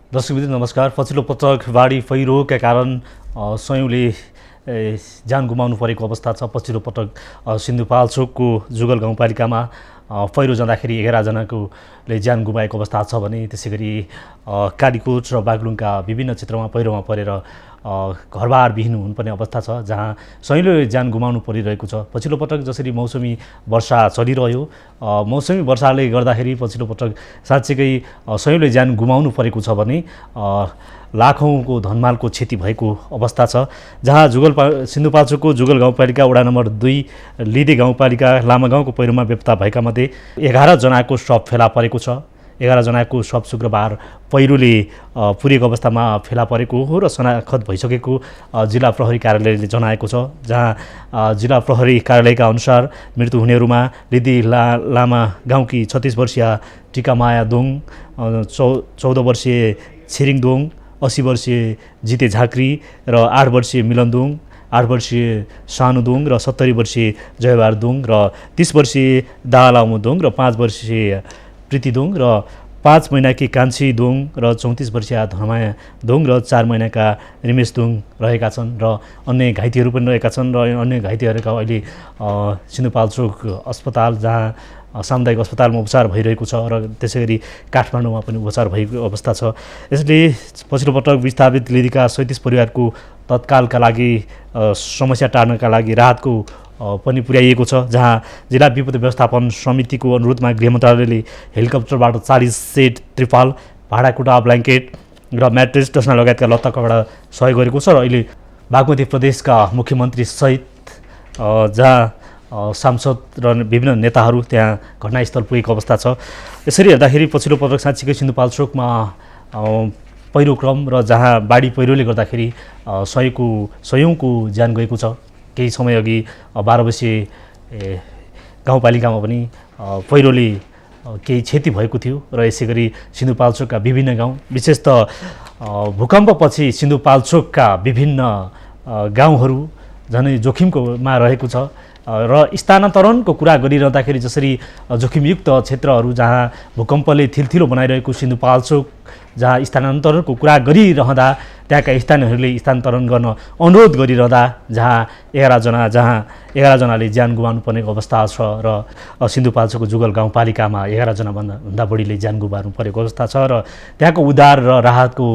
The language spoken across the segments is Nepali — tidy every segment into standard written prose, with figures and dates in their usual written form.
दर्शकवृन्द नमस्कार। पछिल्लो पटक बाढी पहिरोका कारण सयौँले ज्यान गुमाउनु परेको अवस्था छ। पछिल्लो पटक सिन्धुपाल्चोकको जुगल गाउँपालिकामा पहिरो जाँदाखेरि 11 जनाकोले ज्यान गुमाएको अवस्था छ भने त्यसैगरी कालीकोट र बागलुङका विभिन्न क्षेत्रमा पहिरोमा परेर घरबार विहीन हुनुपर्ने अवस्था छ, जहाँ सयौँले ज्यान गुमाउनु परिरहेको छ। पछिल्लो पटक जसरी मौसमी वर्षा चलिरह्यो, मौसमी वर्षाले गर्दाखेरि पछिल्लो पटक साँच्चैकै सयौँले ज्यान गुमाउनु परेको छ भने लाखौँको धनमालको क्षति भएको अवस्था छ। जहाँ सिन्धुपाल्चोकको जुगल गाउँपालिका वडा नम्बर 2 लिदे गाउँपालिका लामा गाउँको पहिरोमा बेपत्ता भएका मध्ये 11 जनाको शव फेला परेको छ। 11 जनाको शव शुक्रबार पहिरोले पुरेको अवस्थामा फेला परेको हो र शनाखत भइसकेको जिल्ला प्रहरी कार्यालयले जनाएको छ। जहाँ जिल्ला प्रहरी कार्यालयका अनुसार मृत्यु हुनेहरूमा लिदी लामा गाउँकी 36 वर्षीय टिकामाया दोङ, 14 वर्षीय छिरिङ दोङ, 80 वर्षीय जिते झाँक्री र 8 वर्षीय मिलन दोङ, 8 वर्षीय सानु दोङ र 70 वर्षीय जयबार दोङ र 30 वर्षीय दालामु दोङ र 5 वर्षीय प्रीति दोङ र 5 महिनाकी कान्छी दोङ र 34 वर्षीय धर्माया दोङ र 4 महिनाका रिमेश दोङ रहेका छन् र अन्य घाइतेहरू पनि रहेका छन्। र अन्य घाइतेहरूका अहिले सिन्धुपाल्चोक अस्पताल जहाँ सामुदायिक अस्पतालमा उपचार भइरहेको छ र त्यसैगरी काठमाडौँमा पनि उपचार भएको अवस्था छ। यसले पछिल्लो पटक विस्थापित लिदीका 37 परिवारको तत्कालका लागि समस्या टार्नका लागि राहतको पनि पुर्याइएको छ। जहाँ जिल्ला विपत्ति व्यवस्थापन समितिको अनुरोधमा गृह मन्त्रालयले हेलिकप्टरबाट 40 सेट त्रिपाल, भाँडाकुटा, ब्ल्याङ्केट र म्याट्रेस टस्ना लगायतका लत्ता कपडा सहयोग गरेको छ। र अहिले बागमती प्रदेशका मुख्यमन्त्री सहित जहाँ सांसद र विभिन्न नेताहरू त्यहाँ घटनास्थल पुगेको अवस्था छ। यसरी हेर्दाखेरि पछिल्लो पटक साँच्चीकै सिन्धुपाल्चोकमा पहिरो क्रम र जहाँ बाढी पहिरोले गर्दाखेरि सयौँको ज्यान गएको छ। केही समय अघि 12 वर्षीय गाउँपालिकामा पनि पहिरोले केही क्षति भएको थियो र यसै गरी सिन्धुपाल्चोकका विभिन्न गाउँ, विशेष त भूकम्पपछि सिन्धुपाल्चोकका विभिन्न गाउँहरू झनै जोखिमकोमा रहेको छ। र स्थानान्तरणको कुरा गरिरहँदाखेरि जसरी जोखिमयुक्त क्षेत्रहरू जहाँ भूकम्पले थिलथिलो बनाइरहेको सिन्धुपाल्चोक जहाँ स्थानान्तरणको कुरा गरिरहँदा त्यहाँका स्थानीयहरूले स्थानान्तरण गर्न अनुरोध गरिरहँदा जहाँ 11 जनाले ज्यान गुमाउनु पर्ने अवस्था छ र सिन्धुपाल्चोकको जुगल गाउँपालिकामा 11 जनाभन्दा बढीले ज्यान गुमाउनु परेको अवस्था छ। र त्यहाँको उद्धार र राहतको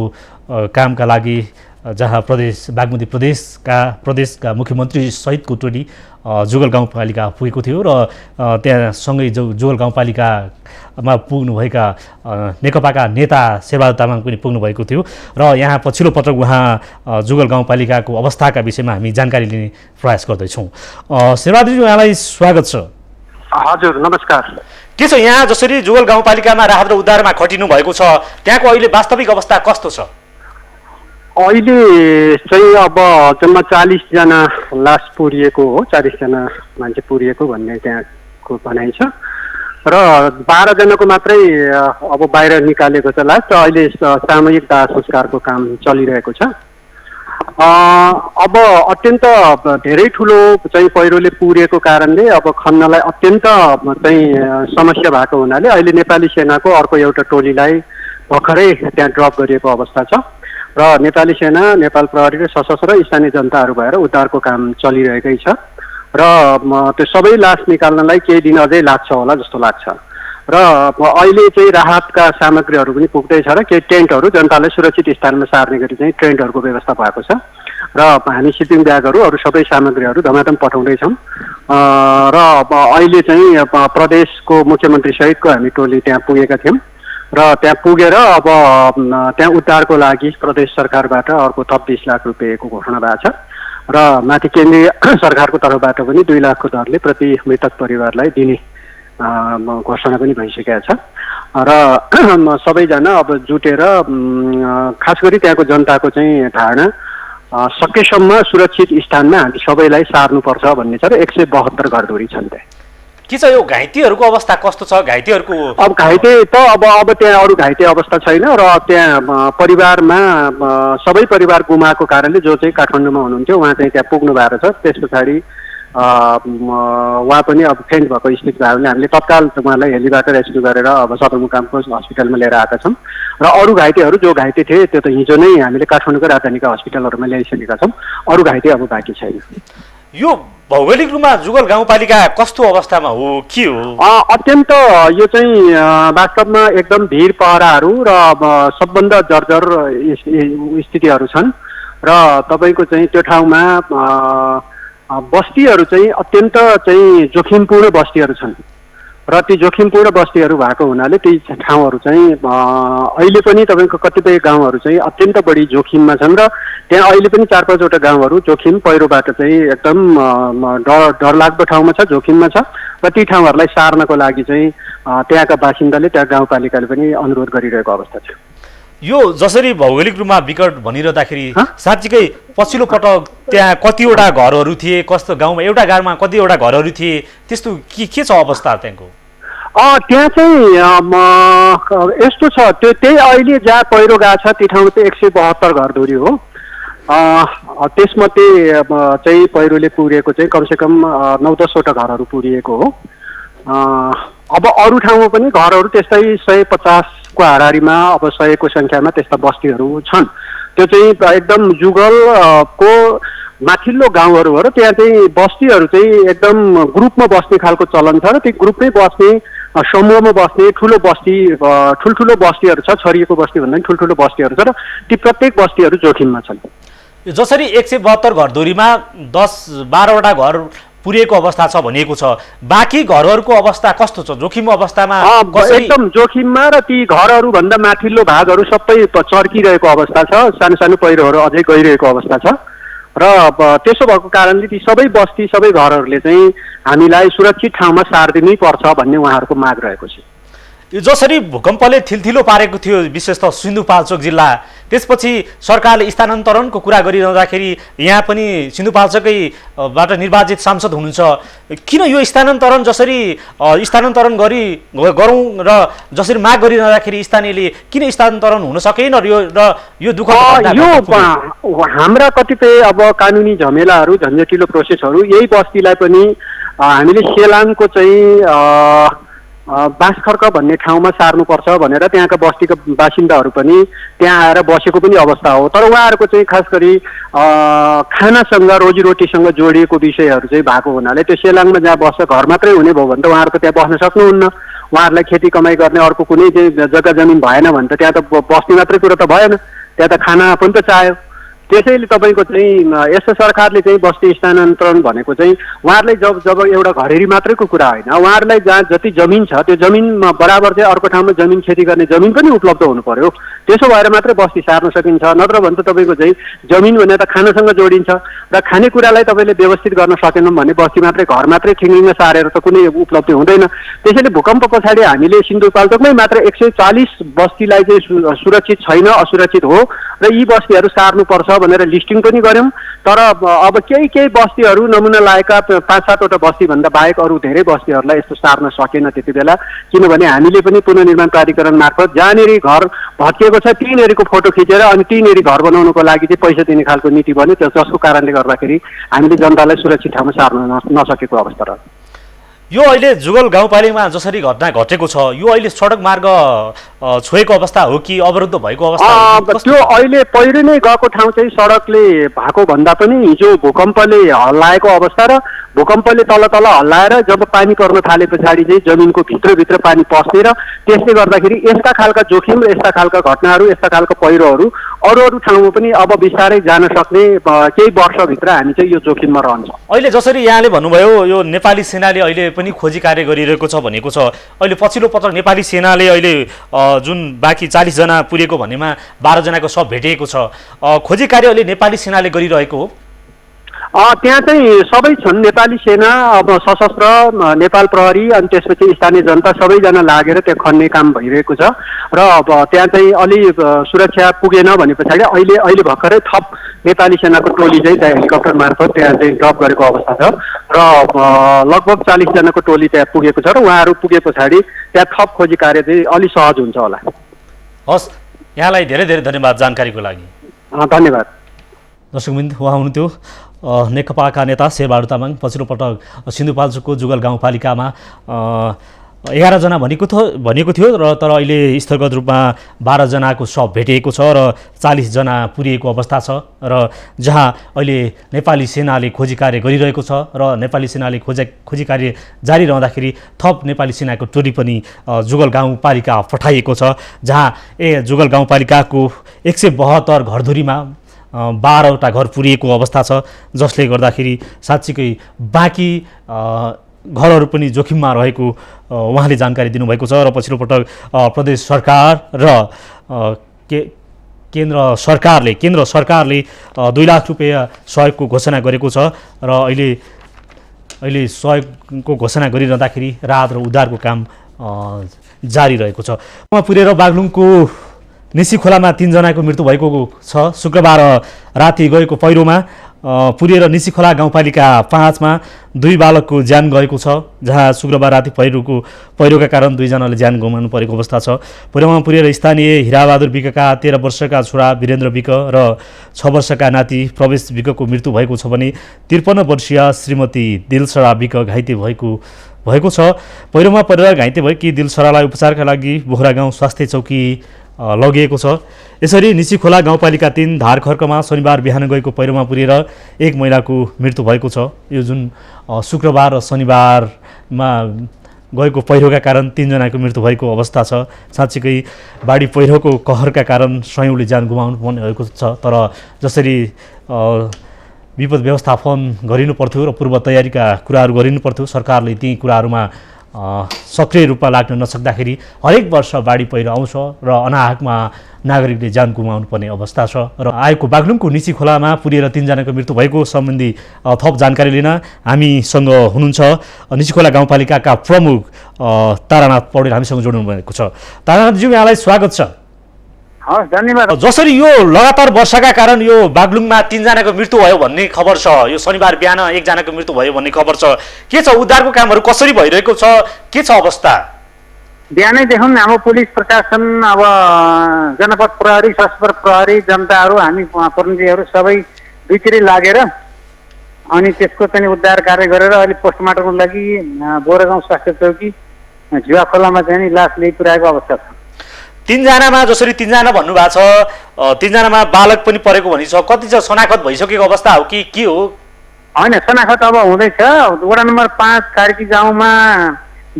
कामका लागि जहाँ बागमती प्रदेशका मुख्यमन्त्री सहितको टोली जुगल गाउँपालिका पुगेको थियो र त्यहाँसँगै जुगल गाउँपालिकामा पुग्नुभएका नेकपाका नेता शेरबहादुर तामाङ पनि पुग्नुभएको थियो र यहाँ पछिल्लो पटक उहाँ जुगल गाउँपालिकाको अवस्थाका विषयमा हामी जानकारी लिने प्रयास गर्दैछौँ। शेरबहादुरजी, यहाँलाई स्वागत छ। हजुर, नमस्कार। के छ यहाँ जसरी जुगल गाउँपालिकामा राहत र उद्धारमा खटिनु भएको छ, त्यहाँको अहिले वास्तविक अवस्था कस्तो छ? अहिले चाहिँ अब जम्मा 40 जना लास पुरिएको हो, 40 जना मान्छे पुरिएको भन्ने त्यहाँको भनाइ छ र 12 जनाको मात्रै अब बाहिर निकालेको छ लास। र अहिले सामूहिक दाह संस्कारको काम चलिरहेको छ। अब अत्यन्त धेरै ठुलो चाहिँ पहिरोले पुरेको कारणले अब खन्नलाई अत्यन्त चाहिँ समस्या भएको हुनाले अहिले नेपाली सेनाको अर्को एउटा टोलीलाई भर्खरै त्यहाँ ड्रप गरिएको अवस्था छ र नेपाली सेना, नेपाल प्रहरी र सशस्त्र स्थानीय जनताहरू भएर उद्धारको काम चलिरहेकै छ र त्यो सबै लास निकाल्नलाई केही दिन अझै लाग्छ होला जस्तो लाग्छ। र अहिले चाहिँ राहतका सामग्रीहरू पनि पुग्दैछ र केही टेन्टहरू जनतालाई सुरक्षित स्थानमा सार्ने गरी चाहिँ टेन्टहरूको व्यवस्था भएको छ र हामी सिपिङ ब्यागहरू अरू सबै सामग्रीहरू धमाधम पठाउँदैछौँ। र अहिले चाहिँ प्रदेशको मुख्यमन्त्री सहितको हामी टोली त्यहाँ पुगेका थियौँ र त्यहाँ पुगेर अब त्यहाँ उद्धारको लागि प्रदेश सरकारबाट अर्को थप 20 लाख रुपियाँको घोषणा भएको छ र माथि केन्द्रीय सरकारको तर्फबाट पनि 2 लाखको दरले प्रति मृतक परिवारलाई दिने घोषणा पनि भइसकेको छ। र सबैजना अब जुटेर खास गरी त्यहाँको जनताको चाहिँ धारणा सकेसम्म सुरक्षित स्थानमा हामी सबैलाई सार्नुपर्छ भन्ने छ र 172 घरधुरी छन् त्यहाँ। के छ यो घाइतेहरूको अवस्था कस्तो छ? घाइतेहरूको अब घाइते त अब त्यहाँ अरू घाइते अवस्था छैन र त्यहाँ परिवारमा सबै परिवार गुमाएको कारणले जो चाहिँ काठमाडौँमा हुनुहुन्थ्यो उहाँ चाहिँ त्यहाँ पुग्नु भएको छ। त्यस पछाडि उहाँ पनि अब फेन्ट भएको स्थिति भयो भने हामीले तत्काल उहाँलाई हेलीबाट रेस्क्यु गरेर अब सदरमुकामको हस्पिटलमा लिएर आएका छौँ र अरू घाइतेहरू जो घाइते थिए त्यो त हिजो नै हामीले काठमाडौँको राजधानीका हस्पिटलहरूमा ल्याइसकेका छौँ। अरू घाइते अब बाँकी छैन। यो भौगोलिक रूपमा जुगल गाउँपालिका कस्तो अवस्थामा हो, के हो? अत्यन्त यो चाहिँ वास्तवमा एकदम भिर पहराहरू र सबभन्दा जर्जर स्थितिहरू छन् र तपाईँको चाहिँ त्यो ठाउँमा बस्तीहरू चाहिँ अत्यन्त चाहिँ जोखिमपूर्ण बस्तीहरू छन् र ती जोखिमपूर्ण बस्तीहरू भएको हुनाले ती ठाउँहरू चाहिँ अहिले पनि तपाईँको कतिपय गाउँहरू चाहिँ अत्यन्त बढी जोखिममा छन् र त्यहाँ अहिले पनि 4-5वटा गाउँहरू जोखिम पहिरोबाट चाहिँ एकदम डरलाग्दो ठाउँमा छ, जोखिममा छ र ती ठाउँहरूलाई सार्नको लागि चाहिँ त्यहाँका बासिन्दाले त्यहाँ गाउँपालिकाले पनि अनुरोध गरिरहेको अवस्था छ। यो जसरी भौगोलिक रूपमा विकट भनिरहँदाखेरि साँच्चीकै पछिल्लो पटक त्यहाँ कतिवटा घरहरू थिए, कस्तो गाउँमा एउटा गाउँमा कतिवटा घरहरू थिए, त्यस्तो के छ अवस्था त्यहाँको? त्यहाँ चाहिँ यस्तो छ, त्यही अहिले जहाँ पहिरो गएको छ ती ठाउँमा चाहिँ 172 घरधुरी हो। त्यसमध्ये चाहिँ पहिरोले पुरेको चाहिँ कमसेकम 9-10वटा घरहरू पुरिएको हो। अब अरू ठाउँमा पनि घरहरू त्यस्तै 150को हाराहारीमा अब 100को सङ्ख्यामा त्यस्ता बस्तीहरू छन्। त्यो चाहिँ एकदम जुगलको माथिल्लो गाउँहरू हो र त्यहाँ चाहिँ बस्तीहरू चाहिँ एकदम ग्रुपमा बस्ने खालको चलन छ र त्यो ग्रुपमै बस्ने, समूहमा बस्ने ठुलो बस्ती, ठुल्ठुलो बस्तीहरू छ। छरिएको बस्ती भन्दा पनि ठुल्ठुलो बस्तीहरू छ र ती प्रत्येक बस्तीहरू जोखिममा छन्। जसरी 172 घरधुरीमा 10-12वटा घर पुरिएको अवस्था छ भनिएको छ, बाँकी घरहरूको अवस्था कस्तो छ? जोखिम अवस्थामा एकदम जोखिममा र ती घरहरू भन्दा माथिल्लो भागहरू सबै चर्किरहेको अवस्था छ। सानो सानो पहिरोहरू अझै गइरहेको अवस्था छ र त्यसो भएको कारणले ती सबै बस्ती, सबै घरहरूले चाहिँ हामीलाई सुरक्षित ठाउँमा सारिदिनै पर्छ भन्ने उहाँहरूको माग रहेको छ। यो जसरी भूकम्पले थिलथिलो पारेको थियो विशेष त सिन्धुपाल्चोक जिल्ला, त्यसपछि सरकारले स्थानान्तरणको कुरा गरिरहँदाखेरि यहाँ पनि सिन्धुपाल्चोकैबाट निर्वाचित सांसद हुनुहुन्छ, किन यो स्थानान्तरण जसरी स्थानान्तरण गरौँ र जसरी माग गरिरहँदाखेरि स्थानीयले किन स्थानान्तरण हुन सकेन र यो दुःख हाम्रा कतिपय अब कानुनी झमेलाहरू, झन्झटिलो प्रोसेसहरू यही बस्तीलाई पनि हामीले सेलाङको चाहिँ बाँसखर्क भन्ने ठाउँमा सार्नुपर्छ भनेर त्यहाँका बस्तीका बासिन्दाहरू पनि त्यहाँ आएर बसेको पनि अवस्था हो। तर उहाँहरूको चाहिँ खास गरी खानासँग, रोजीरोटीसँग जोडिएको विषयहरू चाहिँ भएको हुनाले त्यो सेलाङमा जहाँ बस्छ घर मात्रै हुने भयो भने त उहाँहरू त त्यहाँ बस्न सक्नुहुन्न। उहाँहरूलाई खेती कमाइ गर्ने अर्को कुनै चाहिँ जग्गा जमिन भएन भने त त्यहाँ त बस्ने मात्रै कुरो त भएन, त्यहाँ त खाना पनि त चाहियो। त्यसैले तपाईँको चाहिँ यस्तो सरकारले चाहिँ बस्ती स्थानान्तरण भनेको चाहिँ उहाँहरूलाई जब एउटा घरेरी मात्रैको कुरा होइन, उहाँहरूलाई जहाँ जति जमिन छ त्यो जमिनमा बराबर चाहिँ अर्को ठाउँमा जमिन खेती गर्ने जमिन पनि उपलब्ध हुनु पर्यो। त्यसो भएर मात्रै बस्ती सार्न सकिन्छ। नत्र भने त तपाईँको चाहिँ जमिन भने त खानासँग जोडिन्छ र खानेकुरालाई तपाईँले व्यवस्थित गर्न सकेनौँ भने बस्ती मात्रै, घर मात्रै ठिङ्गिङ सारेर त कुनै उपलब्धि हुँदैन। त्यसैले भूकम्प पछाडि हामीले सिन्धुपाल्चोकमै मात्र 140 बस्तीलाई चाहिँ सुरक्षित छैन, असुरक्षित हो र यी बस्तीहरू सार्नुपर्छ भनेर लिस्टिङ पनि गऱ्यौँ। तर अब केही बस्तीहरू नमुना लागेका 5-7वटा बस्तीभन्दा बाहेक अरू धेरै बस्तीहरूलाई यस्तो सार्न सकेन त्यति बेला, किनभने हामीले पनि पुनर्निर्माण प्राधिकरण मार्फत जहाँनिर घर भत्किएको छ तीनेरीको फोटो खिचेर अनि तीनेरी घर बनाउनुको लागि चाहिँ पैसा दिने खालको नीति बन्यो। जसको कारणले गर्दाखेरि हामीले जनतालाई सुरक्षित ठाउँमा सार्न नसकेको अवस्था रह्यो। यो अहिले जुगल गाउँपालिकामा जसरी घटना घटेको छ, यो अहिले सडक मार्ग छोएको अवस्था हो कि अवरुद्ध भएको अवस्था? त्यो अहिले पहिरो नै गएको ठाउँ चाहिँ सडकले भएको भन्दा पनि हिजो भूकम्पले हल्लाएको अवस्था र भूकम्पले तल हल्लाएर जब पानी पर्न थाले पछाडि चाहिँ जमिनको भित्रभित्र पानी पस्ने र त्यसले गर्दाखेरि यस्ता खालका जोखिम र यस्ता खालका घटनाहरू, यस्ता खालका पहिरोहरू अरू ठाउँमा पनि अब बिस्तारै जान सक्ने केही वर्षभित्र हामी चाहिँ यो जोखिममा रहन्छ। अहिले जसरी यहाँले भन्नुभयो यो नेपाली सेनाले अहिले पनि खोजी कार्य गरिरहेको छ भनेको छ, अहिले पछिल्लो पटक नेपाली सेनाले अहिले जुन बाँकी 40 जना पुगेको भन्नेमा 12 जनाको शव भेटिएको छ, खोजी कार्य अहिले नेपाली सेनाले गरिरहेको हो? त्यहाँ चाहिँ सबै छन्, नेपाली सेना, अब सशस्त्र, नेपाल प्रहरी अनि त्यसपछि स्थानीय जनता सबैजना लागेर त्यहाँ खन्ने काम भइरहेको छ र अब त्यहाँ चाहिँ अलि सुरक्षा पुगेन भने पछाडि अहिले भर्खरै थप नेपाली सेनाको टोली चाहिँ त्यहाँ हेलिकप्टर मार्फत त्यहाँ चाहिँ ड्रप गरेको अवस्था छ र लगभग 40 जनाको टोली त्यहाँ पुगेको छ र उहाँहरू पुगे पछाडि त्यहाँ थप खोजी कार्य चाहिँ अलि सहज हुन्छ होला। हस्, यहाँलाई धेरै धेरै धन्यवाद जानकारीको लागि। धन्यवाद। दर्शकवृन्द, उहाँ हुनुहुन्थ्यो नेकपाका नेता शेरबहादुर तामाङ पछिल्लो पटक सिन्धुपाल्चोकको जुगल गाउँपालिकामा 11 जना भनेको थियो र तर अहिले स्थलगत रूपमा 12 जनाको शव भेटिएको छ र 40 जना पुरिएको अवस्था छ र जहाँ अहिले नेपाली सेनाले खोजी कार्य गरिरहेको छ र नेपाली सेनाले खोजी कार्य जारी रहँदाखेरि थप नेपाली सेनाको टोली पनि जुगल गाउँपालिका पठाइएको छ, जहाँ जुगल गाउँपालिकाको 172 घरधुरीमा 12वटा घर पुरिएको अवस्था छ, जसले गर्दाखेरि साँच्चीकै बाँकी घरहरू पनि जोखिममा रहेको उहाँले जानकारी दिनुभएको छ। र पछिल्लो पटक प्रदेश सरकार र केन्द्र सरकारले 2 लाख रुपियाँ सहयोगको घोषणा गरेको छ र अहिले सहयोगको घोषणा गरिरहँदाखेरि राहत र उद्धारको काम जारी रहेको छ। पुरेर बागलुङको निसी खोलामा 3 जनाको मृत्यु भएको छ। शुक्रबार राति गएको पहिरोमा पुरेर निसी खोला गाउँपालिका 5 मा 2 बालकको ज्यान गएको छ, जहाँ शुक्रबार राति पहिरोका कारण 2 जनाले ज्यान गुमाउनु परेको अवस्था छ। पहिरोमा पुरेर स्थानीय हिराबहादुर विकका 13 वर्षका छोरा वीरेन्द्र विक र 6 वर्षका नाति प्रवेश विकको मृत्यु भएको छ भने 53 वर्षीय श्रीमती दिलसरा विक घाइते भएको छ। पहिरोमा परेर घाइते भएकी दिलसरालाई उपचारका लागि बोहरा गाउँ स्वास्थ्य चौकी लगिएको छ। यसरी निसी खोला गाउँपालिका 3 धारखर्कमा शनिबार बिहान गएको पहिरोमा पुरेर 1 महिलाको मृत्यु भएको छ। यो जुन शुक्रबार र शनिबारमा गएको पहिरोका कारण 3 जनाको मृत्यु भएको अवस्था छ। साँच्चीकै बाढी पहिरोको कहरका कारण सयौँले ज्यान गुमाउनु पर्ने भएको छ, तर जसरी विपद व्यवस्थापन गरिनु पर्थ्यो र पूर्व तयारीका कुराहरू गरिनु पर्थ्यो, सरकारले ती कुराहरूमा सक्रिय रूपमा लाग्न नसक्दाखेरि हरेक वर्ष बाढी पहिरो आउँछ र अनाहकमा नागरिकले ज्यान गुमाउनु पर्ने अवस्था छ। र आएको बागलुङको निसी खोलामा पुरेर 3 जनाको मृत्यु भएको सम्बन्धी थप जानकारी लिन हामीसँग हुनुहुन्छ निसी खोला गाउँपालिकाका प्रमुख तारानाथ पौडेल हामीसँग जोड्नु भएको छ। तारानाथज्यू, यहाँलाई स्वागत छ। हस्, धन्यवाद। जसरी यो लगातार वर्षाका कारण यो बागलुङमा 3 जनाको मृत्यु भयो भन्ने खबर छ, यो शनिबार बिहान 1 जनाको मृत्यु भयो भन्ने खबर छ, के छ उद्धारको कामहरू कसरी भइरहेको छ, के छ अवस्था? बिहानैदेखि हाम्रो पुलिस प्रशासन, अब जनपद प्रहरी, सशस्त्र प्रहरी, जनताहरू, हामी प्रतिनिधिहरू सबै दुईतिर लागेर अनि त्यसको चाहिँ उद्धार कार्य गरेर अहिले पोस्टमार्टमको लागि बोरा गाउँ स्वास्थ्य चौकी झुवा खोलामा चाहिँ लास ल्याइपुर्याएको अवस्था छ। 3 जनामा जसरी 3 जना भन्नुभएको छ, 3 जनामा बालक पनि परेको भनिन्छ, कति छ शनाखत भइसकेको अवस्था हो कि के हो? होइन, शनाखत अब हुँदैछ। वडा नम्बर 5 कार्की गाउँमा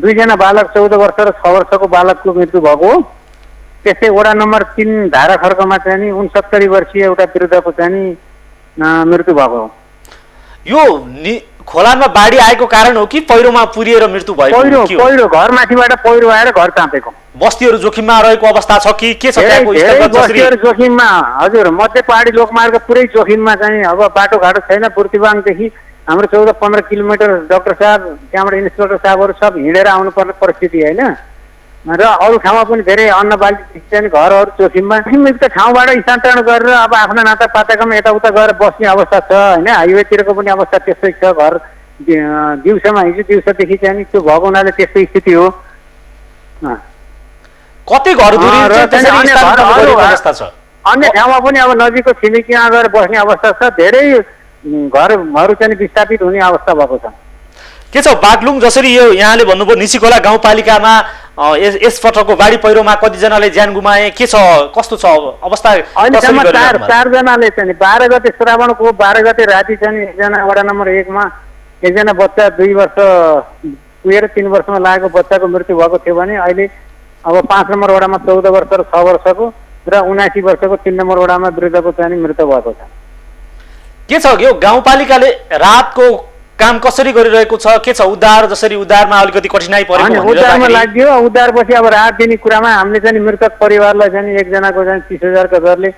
2 जना बालक 14 वर्ष र 6 वर्षको बालकको मृत्यु भएको हो। त्यस्तै वडा नम्बर 3 धाराखर्कमा चाहिँ 69 वर्षीय एउटा वृद्धको चाहिँ मृत्यु भएको हो। यो खोलामा बाढी आएको कारण हो कि पहिरोमा पुरिएर मृत्यु भएको? पहिरो घरमाथिबाट पहिरो आएर घर चापेको। बस्तीहरू जोखिममा रहेको अवस्था छ कि के छ? बस्तीहरू जोखिममा, हजुर, मध्य पहाडी लोकमार्ग पुरै जोखिममा चाहिँ अब बाटोघाटो छैन। बुर्तिवाङदेखि हाम्रो 14-15 किलोमिटर डाक्टर साहब, त्यहाँबाट इन्सपेक्टर साहबहरू सब हिँडेर आउनुपर्ने परिस्थिति होइन। र अरू ठाउँमा पनि धेरै अन्न बाली चाहिँ घरहरू जोखिममा, सीमित ठाउँबाट स्थानान्तरण गरेर अब आफ्ना नाता पाताकामा यताउता गएर बस्ने अवस्था छ होइन। हाइवेतिरको पनि अवस्था त्यस्तै छ। घर दिउँसोमा, हिजो दिउँसोदेखि चाहिँ त्यो भएको हुनाले त्यस्तो स्थिति हो। कति घरधुरी अवस्था छ? अन्य ठाउँमा पनि अब नजिकको छिमेकीमा गएर बस्ने अवस्था छ। धेरै घरहरू चाहिँ विस्थापित हुने अवस्था भएको छ। के छ बागलुङ, जसरी यो यहाँले भन्नुभयो निसी खोला गाउँपालिकामा यस पटकको बाढी पहिरोमा कतिजनाले ज्यान गुमाए, के छ, कस्तो छ अवस्था? अहिलेसम्म 4 जनाले चाहिँ 12 गते श्रावणको 12 गते राति चाहिँ एकजना वडा नम्बर 1 मा एकजना बच्चा 2 वर्ष पुगेर 3 वर्षमा लागेको बच्चाको मृत्यु भएको थियो भने अहिले अब 5 नम्बर वडामा 14 वर्ष र 6 वर्षको र 79 वर्षको 3 नम्बर वडामा वृद्धको चाहिँ मृत्यु भएको छ। के छ यो गाउँपालिकाले रातको काम कसरी गरिरहेको छ? के छ उद्धार? जसरी उद्धारमा अलिकति कठिनाइ परेको उद्धारमा लाग्यो। उद्धारपछि अब राहत दिने कुरामा हामीले चाहिँ मृतक परिवारलाई चाहिँ एकजनाको चाहिँ 30,000 दरले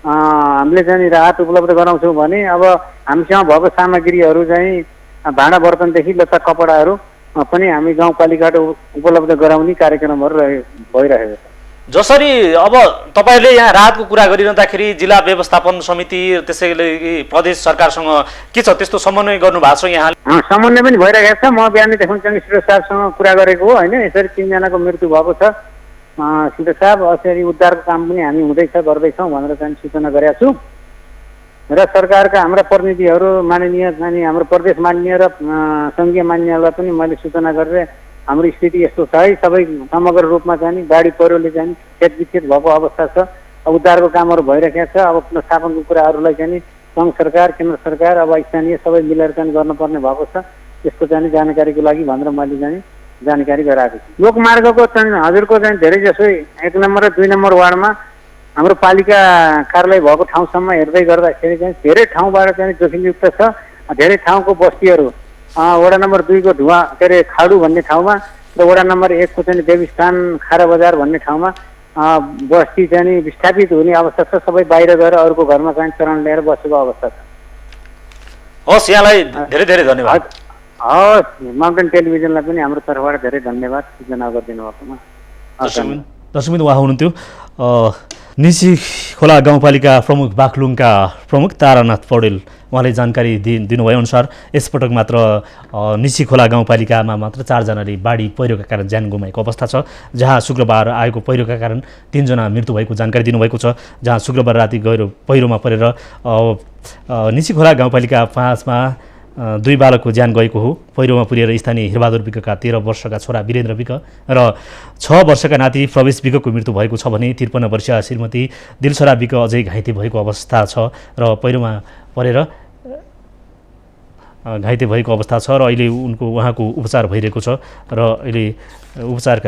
हामीले चाहिँ राहत उपलब्ध गराउँछौँ भने अब हामीसँग भएको सामग्रीहरू चाहिँ भाँडा बर्तनदेखि लत्ता कपडाहरू पनि हामी गाउँपालिकाबाट उपलब्ध गराउने कार्यक्रमहरू भइरहेको छ। जसरी अब तपाईहरुले यहाँ राहतको कुरा गरिरहँदाखेरि जिल्ला व्यवस्थापन समिति त्यसैले प्रदेश सरकारसँग के छ त्यस्तो समन्वय गर्नु भएको छ यहाँले? समन्वय पनि भइरहेको छ। म बिहानैदेखि चाहिँ सिडो साहबसँग कुरा गरेको हो हैन। यसरी 3 जनाको मृत्यु भएको छ। सिडो साहब यसरी उद्धारको काम पनि हामी हुँदैछ गर्दैछौँ भनेर चाहिँ सूचना गरेको छु। र सरकारका हाम्रा प्रतिनिधिहरू माननीय हाम्रो प्रदेश माननीय र सङ्घीय मान्यलाई पनि मैले सूचना गरेर हाम्रो स्थिति यस्तो छ है, सबै समग्र रूपमा चाहिँ बाढी पहिरोले चाहिँ क्षतविक्षत भएको अवस्था छ। उद्धारको कामहरू भइरहेको छ। अब पुनर्स्थापनको कुराहरूलाई चाहिँ सङ्घ सरकार, केन्द्र सरकार, अब स्थानीय सबै मिलेर चाहिँ गर्नुपर्ने भएको छ। यसको चाहिँ जानकारीको लागि भनेर मैले चाहिँ जानकारी गराएको छु। लोकमार्गको चाहिँ हजुरको चाहिँ धेरै जसो 1 नम्बर र 2 नम्बर वार्डमा हाम्रो पालिका कार्यालय भएको ठाउँसम्म हेर्दै गर्दाखेरि चाहिँ धेरै ठाउँबाट चाहिँ जोखिमयुक्त छ। धेरै ठाउँको बस्तीहरू वडा नम्बर 2 को धुवा के अरे खाडु भन्ने ठाउँमा र वडा नम्बर 1 को चाहिँ देवीस्थान खारा बजार भन्ने ठाउँमा बस्ती चाहिँ विस्थापित हुने अवस्था छ। सबै बाहिर गएर अरूको घरमा चाहिँ चरण लिएर बसेको अवस्था छ। हस्, यहाँलाई धेरै धेरै धन्यवाद। हस्, माउन्टेन टेलिभिजनलाई पनि हाम्रो तर्फबाट धेरै धन्यवाद सूचना गरिदिनु भएकोमा। दर्शकबिन, उहाँ हुनुहुन्थ्यो निसी खोला गाउँपालिका प्रमुख बागलुङका प्रमुख तारानाथ पौडेल। उहाँले जानकारी दिनुभए अनुसार यसपटक मात्र निसी खोला गाउँपालिकामा मात्र 4 जनाले बाढी पहिरोका कारण ज्यान गुमाएको अवस्था छ। जहाँ शुक्रबार आएको पहिरोका कारण 3 जना मृत्यु भएको जानकारी दिनुभएको छ। जहाँ शुक्रबार राति गहिरो पहिरोमा परेर निसी खोला गाउँपालिका 5 मा 2 बालकको ज्यान गएको हो। पहिरोमा पुर्याएर स्थानीय हिरबहादुर विकका 13 वर्षका छोरा वीरेन्द्र विक र 6 वर्षका नाति प्रवेश विकको मृत्यु भएको छ भने 53 वर्षीय श्रीमती दिलसरा विक अझै घाइते भएको अवस्था छ र पहिरोमा परेर घाइते भएको अवस्था छ र अहिले उहाँको उपचार भइरहेको छ र अहिले उपचार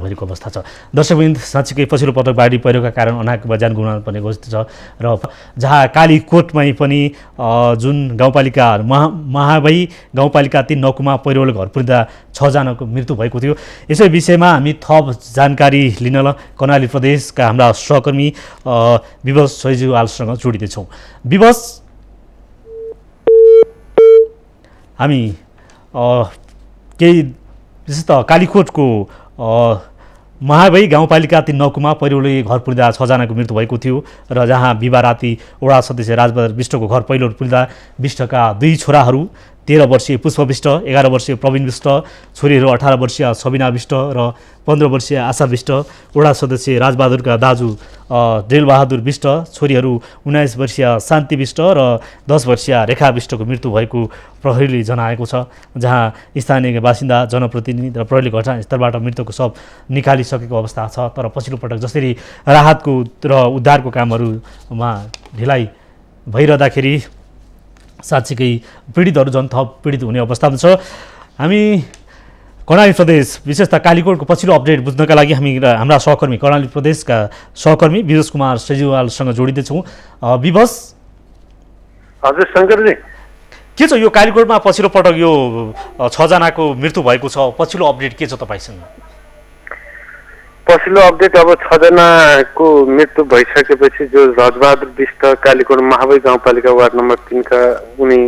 भइरहेको अवस्था छ। दर्शकवृन्द, साँच्चीकै पछिल्लो पटक बाढी पहिरोका कारण अनाकमा ज्यान गुमाउनु पर्ने अवस्था छ र जहाँ कालीकोटमै पनि जुन गाउँपालिका महाबाई गाउँपालिका 3 नकुमा पहिरोले घर पुर्दा 6 जनाको मृत्यु भएको थियो। यसै विषयमा हामी थप जानकारी लिन कर्णाली प्रदेशका हाम्रा सहकर्मी विवश सैजुवालसँग जोडिँदैछौँ। विवश, हामी केही विशेष त कालीकोटको महाबाई गाउँपालिका 3 नकुमा पहिरोले घर पुर्दा 6 जनाको मृत्यु भएको थियो र जहाँ बिहिबार राति वडा सदस्य राजबहादुर विष्टको घर पहिरो पुर्दा विष्टका 2 छोराहरू 13 वर्षीय पुष्प विष्ट, 11 वर्षीय प्रवीण विष्ट, छोरीहरू 18 वर्षीय सबिना विष्ट र 15 वर्षीय आशा विष्ट, वडा सदस्य राजबहादुरका दाजु दिलबहादुर विष्ट, छोरीहरू 19 वर्षीय शान्ति विष्ट र 10 वर्षीय रेखा विष्टको मृत्यु भएको प्रहरीले जनाएको छ। जहाँ स्थानीय बासिन्दा, जनप्रतिनिधि र प्रहरीले घटनास्थलबाट मृतकको शव निकालिसकेको अवस्था छ। तर पछिल्लो पटक जसरी राहतको र उद्धारको कामहरूमा ढिलाइ भइरहँदाखेरि साँच्चीकै पीडितहरू झन् थप पीडित हुने अवस्थामा छ। हामी कर्णाली प्रदेश विशेषतः कालीकोटको पछिल्लो अपडेट बुझ्नका लागि हामी हाम्रा सहकर्मी कर्णाली प्रदेशका सहकर्मी विवश कुमार सेजुवालसँग जोडिँदैछौँ। विवश, हजुर शङ्करजी, के छ यो कालीकोटमा पछिल्लो पटक यो 6 जनाको मृत्यु भएको छ, पछिल्लो अपडेट के छ तपाईँसँग? पछिल्लो अपडेट अब 6 जनाको मृत्यु भइसकेपछि जो राजबहादुर विष्ट कालीकोट महाबाई गाउँपालिका वार्ड नम्बर 3 का उनी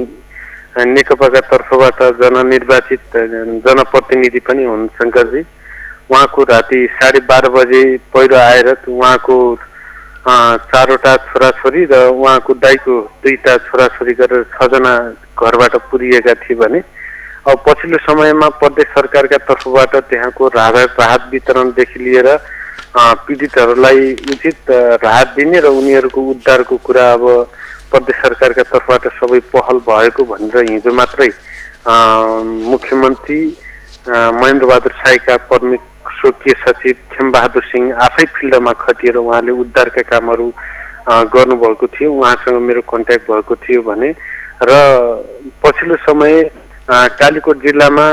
नेकपाका तर्फबाट जननिर्वाचित जनप्रतिनिधि पनि हुन् शङ्करजी। उहाँको राति 12:30 बजे पहिरो आएर उहाँको 4वटा छोराछोरी र उहाँको दाइको 2टा छोराछोरी गरेर 6 जना घरबाट पुरिएका थिए भने अब पछिल्लो समयमा प्रदेश सरकारका तर्फबाट त्यहाँको राहत वितरणदेखि लिएर पीडितहरूलाई उचित राहत दिने र उनीहरूको उद्धारको कुरा अब प्रदेश सरकारका तर्फबाट सबै पहल भएको भनेर हिजो मात्रै मुख्यमन्त्री महेन्द्र बहादुर साईका प्रमुख स्वकीय सचिव खेमबहादुर सिंह आफै फिल्डमा खटिएर उहाँले उद्धारका कामहरू गर्नुभएको थियो। उहाँसँग मेरो कन्ट्याक्ट भएको थियो भने र पछिल्लो समय कालीकोट जिल्लामा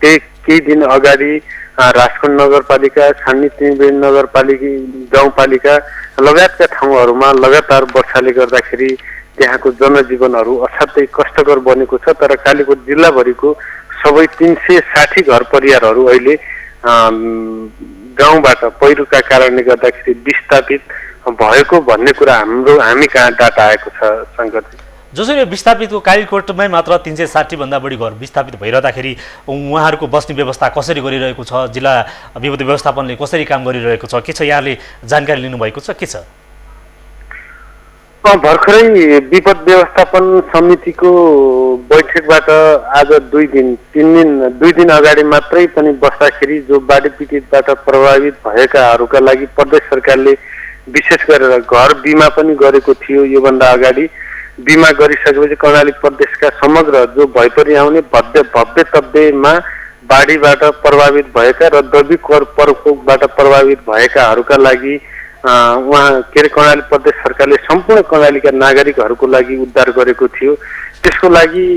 केही दिन अगाडि राजखण्ड नगरपालिका, छान्नी त्रिवेणी नगरपालिका, गाउँपालिका लगायतका ठाउँहरूमा लगातार वर्षाले गर्दाखेरि त्यहाँको जनजीवनहरू असाध्यै कष्टकर बनेको छ। तर कालीकोट जिल्लाभरिको सबै 360 घर परिवारहरू अहिले गाउँबाट पहिरोका कारणले गर्दाखेरि विस्थापित भएको भन्ने कुरा हामी कहाँ डाटा आएको छ शङ्करजी। जसरी विस्थापितको कालीकोटमै मात्र 360 भन्दा बढी घर विस्थापित भइरहँदाखेरि उहाँहरूको बस्ने व्यवस्था कसरी गरिरहेको छ, जिल्ला विपत्ति व्यवस्थापनले कसरी काम गरिरहेको छ, के छ यहाँले जानकारी लिनुभएको छ, के छ? भर्खरै विपद व्यवस्थापन समितिको बैठकबाट आज 2 दिन अगाडि मात्रै पनि बस्दाखेरि जो बाढी पीडितबाट प्रभावित भएकाहरूका लागि प्रदेश सरकारले विशेष गरेर घर बिमा पनि गरेको थियो। योभन्दा अगाडि बिमा गरिसकेपछि कर्णाली प्रदेशका समग्र जो भइपरि आउने भव्यतव्यमा बाढीबाट प्रभावित भएका र दैविक प्रकोपबाट प्रभावित भएकाहरूका लागि उहाँ के अरे कर्णाली प्रदेश सरकारले सम्पूर्ण कर्णालीका नागरिकहरूको लागि उद्धार गरेको थियो। त्यसको लागि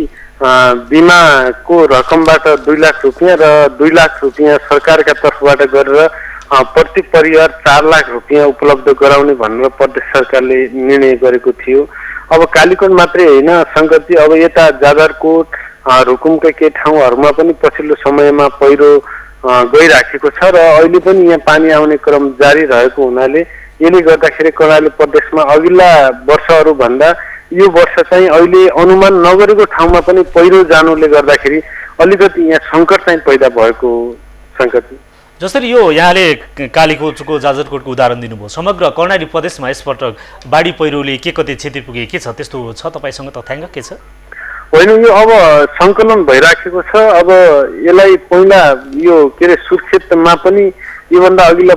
बिमाको रकमबाट 2 लाख रुपियाँ र 2 लाख रुपियाँ सरकारका तर्फबाट गरेर प्रति परिवार 4 लाख रुपियाँ उपलब्ध गराउने भनेर प्रदेश सरकारले निर्णय गरेको थियो। अब कालीकोट मात्रै होइन शङ्करजी, अब यता जाजरकोट रुकुमका केही ठाउँहरूमा पनि पछिल्लो समयमा पहिरो गइराखेको छ र अहिले पनि यहाँ पानी आउने क्रम जारी रहेको हुनाले यसले गर्दाखेरि कर्णाली प्रदेशमा अघिल्ला वर्षहरू भन्दा यो वर्ष चाहिँ अहिले अनुमान नगरेको ठाउँमा पनि पहिरो जानुले गर्दाखेरि अलिकति यहाँ सङ्कट चाहिँ पैदा भएको सङ्कट। जसरी यो यहाँले कालीकोटको जाजरकोटको उदाहरण दिनुभयो, समग्र कर्णाली प्रदेशमा यसपटक बाढी पहिरोले के कति क्षति पुगे, के छ त्यस्तो छ तपाईँसँग तथ्याङ्क के छ? होइन, यो अब सङ्कलन भइराखेको छ। अब यसलाई पहिला यो के अरे सुर्खेतमा पनि योभन्दा अघिल्ला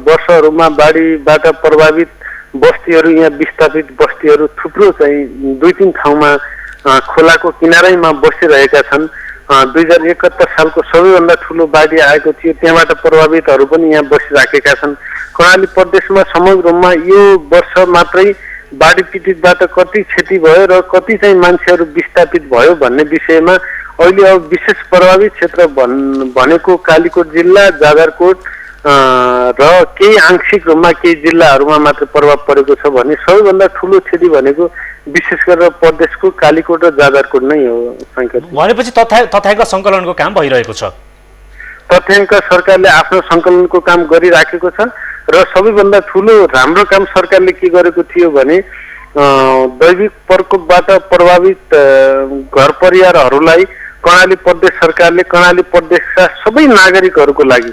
वर्षहरूमा बाढीबाट प्रभावित बस्तीहरू, यहाँ विस्थापित बस्तीहरू थुप्रो चाहिँ 2-3 ठाउँमा खोलाको किनारैमा बसिरहेका छन्। 2071 सालको सबैभन्दा ठुलो बाढी आएको थियो, त्यहाँबाट प्रभावितहरू पनि यहाँ बसिराखेका छन्। कर्णाली प्रदेशमा समग्रमा यो वर्ष मात्रै बाढी पीडितबाट कति क्षति भयो र कति चाहिँ मान्छेहरू विस्थापित भयो भन्ने विषयमा अहिले अब विशेष प्रभावित क्षेत्र भनेको कालीकोट जिल्ला, जाजरकोट र केही आंशिक रूपमा केही जिल्लाहरूमा मात्र प्रभाव परेको छ भने सबैभन्दा ठुलो क्षति भनेको विशेष गरेर प्रदेशको कालीकोट र जाजरकोट नै हो। भनेपछि तथ्याङ्क सङ्कलनको काम भइरहेको छ। तथ्याङ्क सरकारले आफ्नो सङ्कलनको काम गरिराखेको छ र सबैभन्दा ठुलो राम्रो काम सरकारले के गरेको थियो भने दैविक प्रकोपबाट प्रभावित घर परिवारहरूलाई कर्णाली प्रदेश सरकारले कर्णाली प्रदेशका सबै नागरिकहरूको लागि,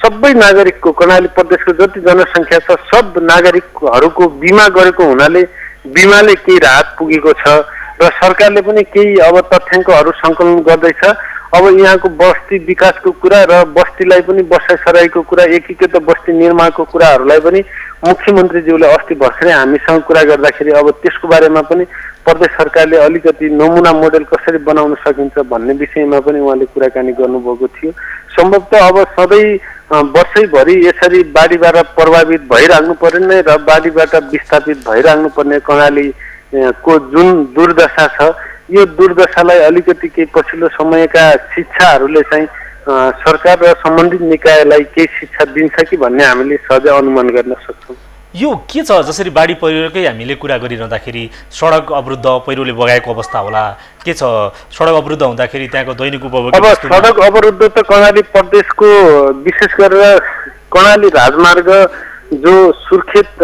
सबै नागरिकको, कर्णाली प्रदेशको जति जनसङ्ख्या छ सब नागरिकहरूको बिमा गरेको हुनाले बिमाले केही राहत पुगेको छ र सरकारले पनि केही अब तथ्याङ्कहरू सङ्कलन गर्दैछ। अब यहाँको बस्ती विकासको कुरा र बस्तीलाई पनि बसाइसराईको कुरा, एकीकृत बस्ती निर्माणको कुराहरूलाई पनि मुख्यमन्त्रीज्यूले अस्ति भर्खरै हामीसँग कुरा गर्दाखेरि अब त्यसको बारेमा पनि प्रदेश सरकारले अलिकति नमुना मोडेल कसरी बनाउन सकिन्छ भन्ने विषयमा पनि उहाँले कुराकानी गर्नुभएको थियो। सम्भवतः अब सधैँ वर्षैभरि यसरी बाढीबाट प्रभावित भइराख्नु पर्ने र बाढीबाट विस्थापित भइराख्नु पर्ने कर्णालीको जुन दुर्दशा छ, यो दुर्दशालाई अलिकति केही पछिल्लो समयका शिक्षाहरूले चाहिँ सरकार र सम्बन्धित निकायलाई केही शिक्षा दिन्छ कि भन्ने हामीले सहजै अनुमान गर्न सक्छौँ। यो के छ, जसरी बाढी पहिरोकै हामीले कुरा गरिरहँदाखेरि सडक अवरुद्ध पहिरोले बगाएको अवस्था होला, के छ सडक अवरुद्ध हुँदाखेरि त्यहाँको दैनिक उपभोग? अब सडक अवरुद्ध त कर्णाली प्रदेशको विशेष गरेर कर्णाली राजमार्ग जो सुर्खेत,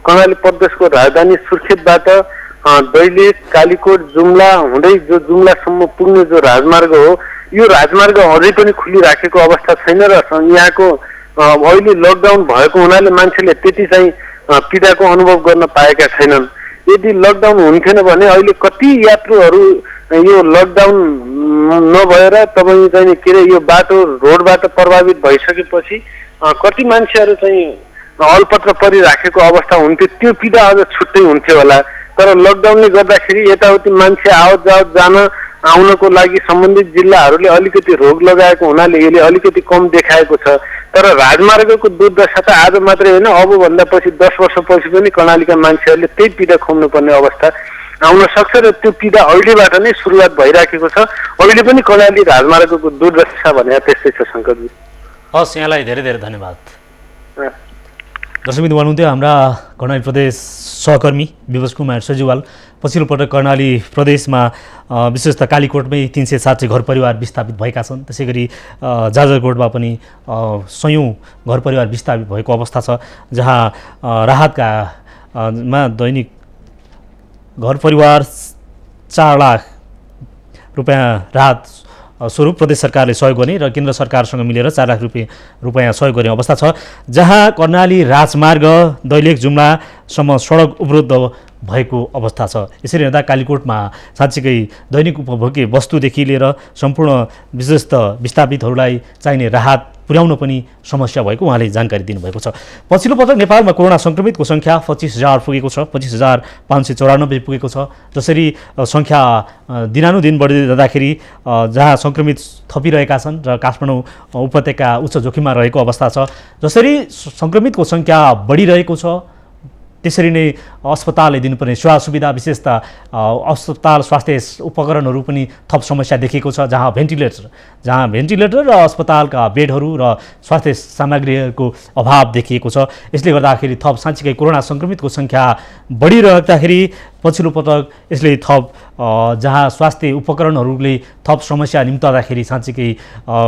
कर्णाली प्रदेशको राजधानी सुर्खेतबाट दैलेख, कालीकोट, जुम्ला हुँदै जो जुम्लासम्म पुग्ने जो राजमार्ग हो, यो राजमार्ग अझै पनि खुलिराखेको अवस्था छैन र यहाँको अहिले लकडाउन भएको हुनाले मान्छेले त्यति चाहिँ पीडाको अनुभव गर्न पाएका छैनन्। यदि लकडाउन हुन्थेन भने अहिले कति यात्रुहरू यो लकडाउन नभएर तपाईँ चाहिँ के अरे यो बाटो रोडबाट प्रभावित भइसकेपछि कति मान्छेहरू चाहिँ अलपत्र परिराखेको अवस्था हुन्थ्यो, त्यो पीडा अझ छुट्टै हुन्थ्यो होला। तर लकडाउनले गर्दाखेरि यताउति मान्छे आवत जावत जान आउनको लागि सम्बन्धित जिल्लाहरूले अलिकति रोक लगाएको हुनाले यसले अलिकति कम देखाएको छ। तर राजमार्गको दुर्दशा त आज मात्रै होइन, अबभन्दा पछि 10 वर्षपछि पनि कर्णालीका मान्छेहरूले त्यही पीडा खोज्नुपर्ने अवस्था आउन सक्छ र त्यो पीडा अहिलेबाट नै सुरुवात भइराखेको छ। अहिले पनि कर्णाली राजमार्गको दुर्दशा भने त्यस्तै छ शङ्करजी। हस्, यहाँलाई धेरै धेरै धन्यवाद। दर्शकबिन्दु, हुनुहुन्थ्यो हाम्रा कर्णाली प्रदेश सहकर्मी विवश कुमार सजिवाल। पछिल्लो पटक कर्णाली प्रदेशमा विशेष त कालीकोटमै 360 घर परिवार विस्थापित भएका छन्। त्यसै गरी जाजरकोटमा पनि 100औं घर परिवार विस्थापित भएको अवस्था छ, जहाँ राहतका दैनिक घर परिवार 4 लाख रुपियाँ राहत स्वरूप प्रदेश सरकारले सहयोग गर्ने र केन्द्र सरकारसँग मिलेर 4 लाख रुपियाँ सहयोग गर्ने अवस्था छ, जहाँ कर्णाली राजमार्ग दैलेख जुम्लासम्म सडक अवरुद्ध भएको अवस्था छ। यसरी हेर्दा कालीकोटमा साँच्चीकै दैनिक उपभोग्य वस्तुदेखि लिएर सम्पूर्ण विशेष त विस्थापितहरूलाई चाहिने राहत पुर्याउन पनि समस्या भएको उहाँले जानकारी दिनुभएको छ। पछिल्लो पटक नेपालमा कोरोना सङ्क्रमितको सङ्ख्या 25,000 पुगेको छ, 25,594 पुगेको छ। जसरी सङ्ख्या दिनानुदिन बढ्दै जाँदाखेरि जहाँ सङ्क्रमित थपिरहेका छन् र काठमाडौँ उपत्यका उच्च जोखिममा रहेको अवस्था छ, जसरी सङ्क्रमितको सङ्ख्या बढिरहेको छ त्यसरी नै अस्पतालले दिनुपर्ने सेवा सुविधा विशेषतः अस्पताल स्वास्थ्य उपकरणहरू पनि थप समस्या देखिएको छ, जहाँ भेन्टिलेटर र अस्पतालका बेडहरू र स्वास्थ्य सामग्रीहरूको अभाव देखिएको छ। यसले गर्दाखेरि थप साँच्चीकै कोरोना सङ्क्रमितको सङ्ख्या बढिरहँदाखेरि पछिल्लो पटक यसले थप जहाँ स्वास्थ्य उपकरणहरूले थप समस्या निम्ताउँदाखेरि साँच्चीकै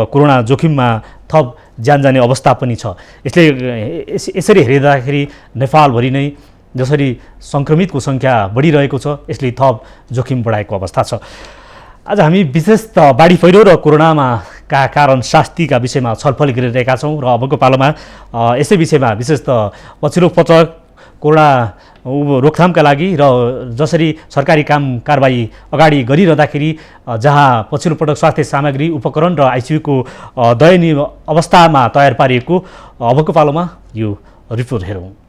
कोरोना जोखिममा थप ज्यान जाने अवस्था पनि छ। यसरी हेरिँदाखेरि नेपालभरि नै जसरी सङ्क्रमितको सङ्ख्या बढिरहेको छ यसले थप जोखिम बढाएको अवस्था छ। आज हामी विशेष बाढी पहिरो र कोरोनामा का कारण शास्तिका विषयमा छलफल गरिरहेका छौँ र अबको पालोमा यसै विषयमा विशेष त पछिल्लो पटक कोरोना रोकथामका लागि र जसरी सरकारी काम कारबाही अगाडि गरिरहँदाखेरि जहाँ पछिल्लो पटक स्वास्थ्य सामग्री उपकरण र आइसियुको दयनीय अवस्थामा तयार पारिएको अबको पालोमा यो रिपोर्ट हेरौँ।